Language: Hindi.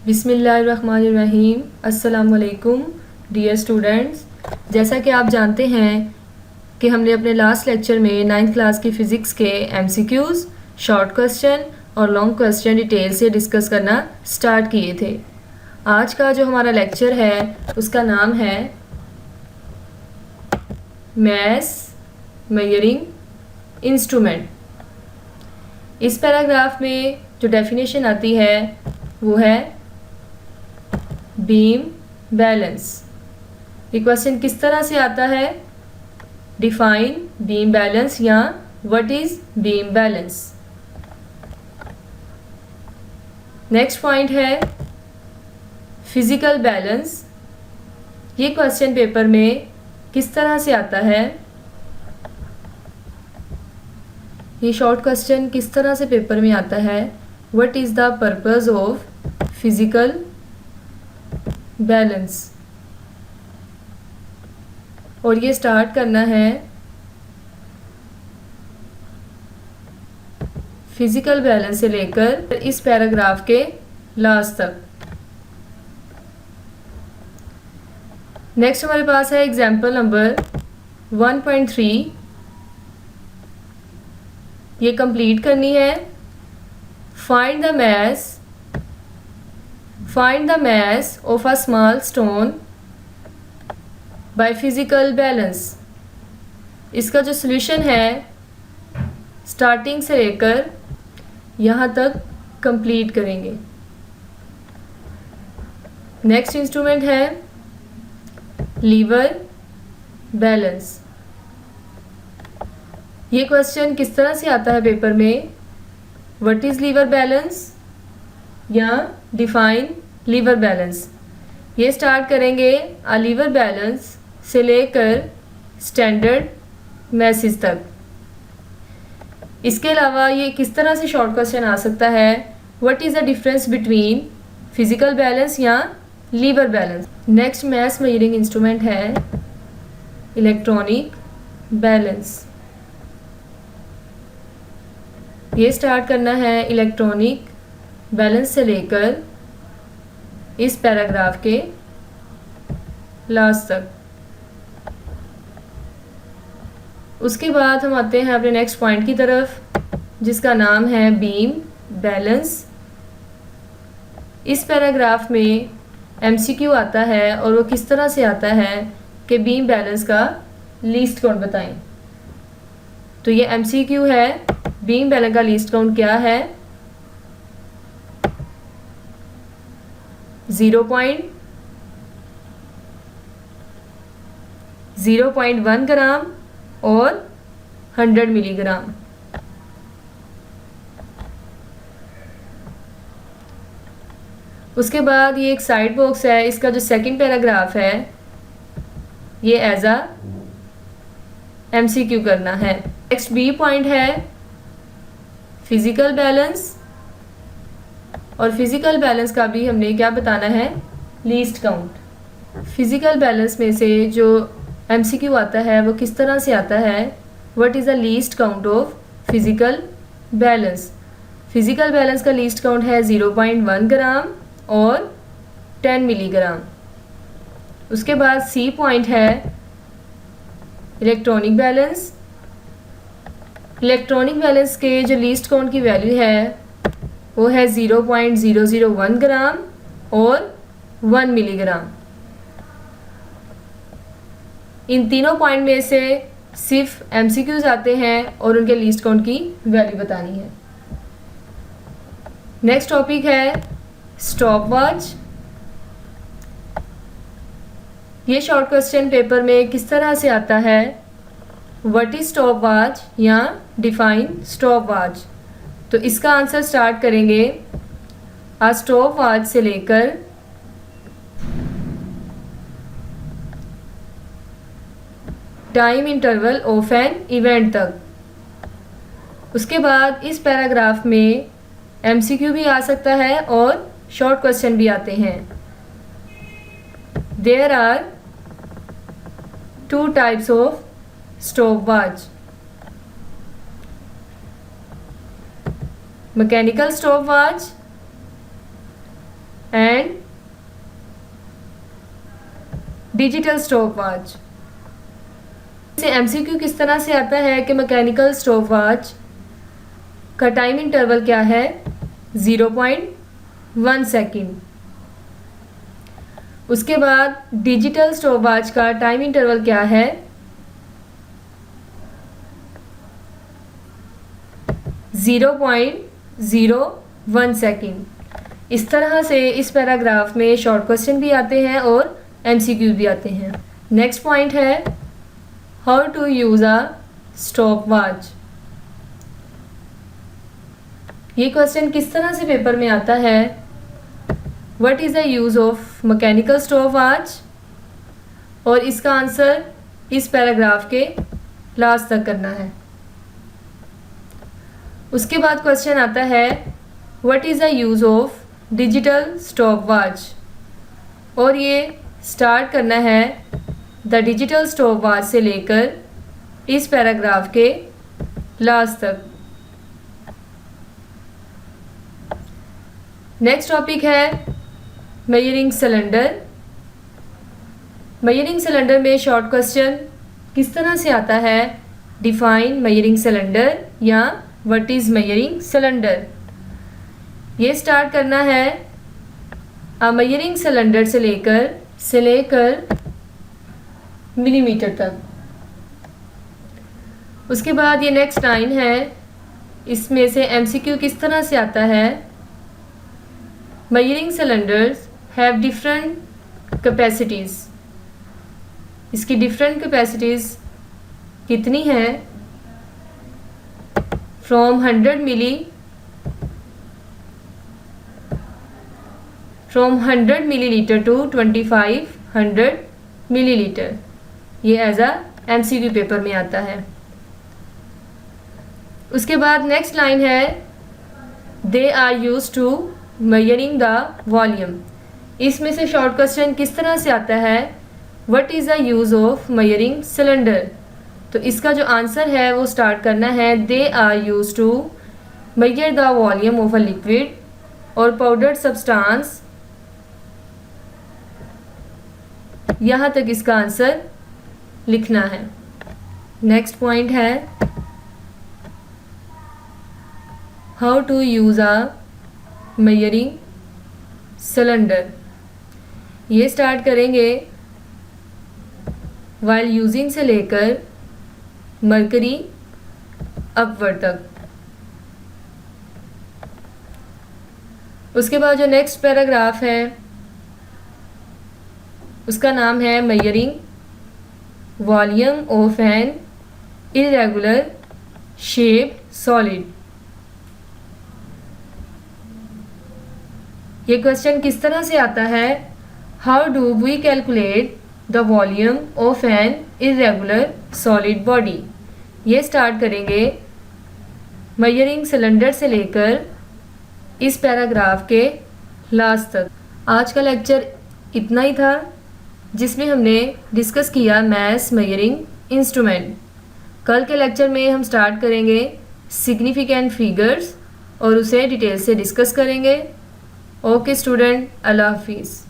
बिस्मिल्लाहिर्रहमानिर्रहीम। अस्सलाम वालेकुम डियर स्टूडेंट्स। जैसा कि आप जानते हैं कि हमने अपने लास्ट लेक्चर में 9th क्लास की फ़िज़िक्स के MCQs, शॉर्ट क्वेश्चन और लॉन्ग क्वेश्चन डिटेल से डिस्कस करना स्टार्ट किए थे। आज का जो हमारा लेक्चर है उसका नाम है मैस मेजरिंग इंस्ट्रूमेंट। इस पैराग्राफ में जो डेफिनेशन आती है वो है बीम बैलेंस। ये क्वेश्चन किस तरह से आता है? डिफाइन बीम बैलेंस या what is beam balance. Next point है फिजिकल बैलेंस। ये क्वेश्चन पेपर में किस तरह से आता है? ये शॉर्ट क्वेश्चन किस तरह से पेपर में आता है? What is the purpose of physical balance. और ये स्टार्ट करना है फिजिकल बैलेंस से लेकर इस पैराग्राफ के लास्ट तक। नेक्स्ट हमारे पास है एग्जाम्पल नंबर 1.3। ये कंप्लीट करनी है। Find the mass of a small stone by physical balance। इसका जो सॉल्यूशन है स्टार्टिंग से लेकर यहाँ तक कंप्लीट करेंगे। नेक्स्ट इंस्ट्रूमेंट है लीवर बैलेंस। ये क्वेश्चन किस तरह से आता है पेपर में? व्हाट इज लीवर बैलेंस या डिफाइन लीवर बैलेंस। ये स्टार्ट करेंगे अ लीवर बैलेंस से लेकर स्टैंडर्ड मैसेज तक। इसके अलावा ये किस तरह से शॉर्ट क्वेश्चन आ सकता है? What is the difference between physical balance या lever balance. Next mass measuring instrument है इलेक्ट्रॉनिक बैलेंस। ये स्टार्ट करना है इलेक्ट्रॉनिक बैलेंस से लेकर इस पैराग्राफ के लास्ट तक। उसके बाद हम आते हैं अपने नेक्स्ट पॉइंट की तरफ जिसका नाम है बीम बैलेंस। इस पैराग्राफ में MCQ आता है और वो किस तरह से आता है कि बीम बैलेंस का लीस्ट काउंट बताएं। तो ये MCQ है। बीम बैलेंस का लीस्ट काउंट क्या है? 0.1 ग्राम और 100 मिलीग्राम। उसके बाद ये एक साइड बॉक्स है। इसका जो सेकंड पैराग्राफ है ये एज अ MCQ करना है। नेक्स्ट बी पॉइंट है फिजिकल बैलेंस। और फिजिकल बैलेंस का भी हमने क्या बताना है? Least count. फिजिकल बैलेंस में से जो MCQ आता है वो किस तरह से आता है? What is the least count of physical balance. Physical balance का लीस्ट काउंट है 0.1 ग्राम और 10 मिलीग्राम। उसके बाद सी पॉइंट है इलेक्ट्रॉनिक बैलेंस। इलेक्ट्रॉनिक बैलेंस के जो लीस्ट काउंट की वैल्यू है वो है 0.001 ग्राम और 1 मिलीग्राम। इन तीनों पॉइंट में से सिर्फ MCQs आते हैं और उनके लीस्ट काउंट की वैल्यू बतानी है। नेक्स्ट टॉपिक है स्टॉप वॉच। ये शॉर्ट क्वेश्चन पेपर में किस तरह से आता है? व्हाट इज स्टॉप वॉच या डिफाइन स्टॉप वॉच। तो इसका आंसर स्टार्ट करेंगे आ स्टॉप वॉच से लेकर time interval of an event तक। उसके बाद इस पैराग्राफ में MCQ भी आ सकता है और शॉर्ट क्वेश्चन भी आते हैं। There are 2 types of stop watch. Mechanical stop watch and digital stopwatch. MCQ किस तरह से आता है कि मैकेनिकल स्टॉपवॉच का टाइम इंटरवल क्या है, 0.1 सेकेंड। उसके बाद डिजिटल स्टॉपवॉच का टाइम इंटरवल क्या है, 0.01 सेकेंड। इस तरह से इस पैराग्राफ में शॉर्ट क्वेश्चन भी आते हैं और एमसीक्यू भी आते हैं। नेक्स्ट पॉइंट है how to use a stopwatch. ये क्वेश्चन किस तरह से पेपर में आता है, what is the use of mechanical stopwatch, और इसका आंसर इस पैराग्राफ के लास्ट तक करना है। उसके बाद क्वेश्चन आता है what is the use of digital stopwatch, और ये स्टार्ट करना है द डिजिटल स्टॉपवॉच से लेकर इस पैराग्राफ के लास्ट तक। नेक्स्ट टॉपिक है मेजरिंग सिलेंडर। मेजरिंग सिलेंडर में शॉर्ट क्वेश्चन किस तरह से आता है, डिफाइन मेजरिंग सिलेंडर या व्हाट इज़ मेजरिंग सिलेंडर। ये स्टार्ट करना है अ मेजरिंग सिलेंडर से लेकर मिलीमीटर तक। उसके बाद ये नेक्स्ट लाइन है, इसमें से एमसीक्यू किस तरह से आता है, measuring cylinders have different capacities. इसकी डिफरेंट कैपेसिटीज़ कितनी है, फ्रॉम 100 मिलीलीटर टू 2500 मिलीलीटर। ये एज अ एमसीक्यू पेपर में आता है। उसके बाद नेक्स्ट लाइन है they are used to measuring the volume. इसमें से शॉर्ट क्वेश्चन किस तरह से आता है, what is the use of measuring cylinder. तो इसका जो आंसर है वो स्टार्ट करना है they are used to measure the volume of a liquid और पाउडर्ड सब्सटेंस। यहाँ तक इसका आंसर लिखना है। नेक्स्ट पॉइंट है how to use a measuring cylinder. ये स्टार्ट करेंगे वाइल यूजिंग से लेकर मरकरी अपवर्ड तक। उसके बाद जो नेक्स्ट पैराग्राफ है उसका नाम है measuring volume of an irregular shaped solid. ये क्वेश्चन किस तरह से आता है, how do we calculate the volume of an irregular solid body. ये स्टार्ट करेंगे मेजरिंग सिलेंडर से लेकर इस पैराग्राफ के लास्ट तक। आज का लेक्चर इतना ही था जिसमें हमने डिस्कस किया मैथ्स मेजरिंग इंस्ट्रूमेंट। कल के लेक्चर में हम स्टार्ट करेंगे सिग्निफिकेंट फिगर्स और उसे डिटेल से डिस्कस करेंगे। ओके स्टूडेंट, अल्लाह हाफिज़।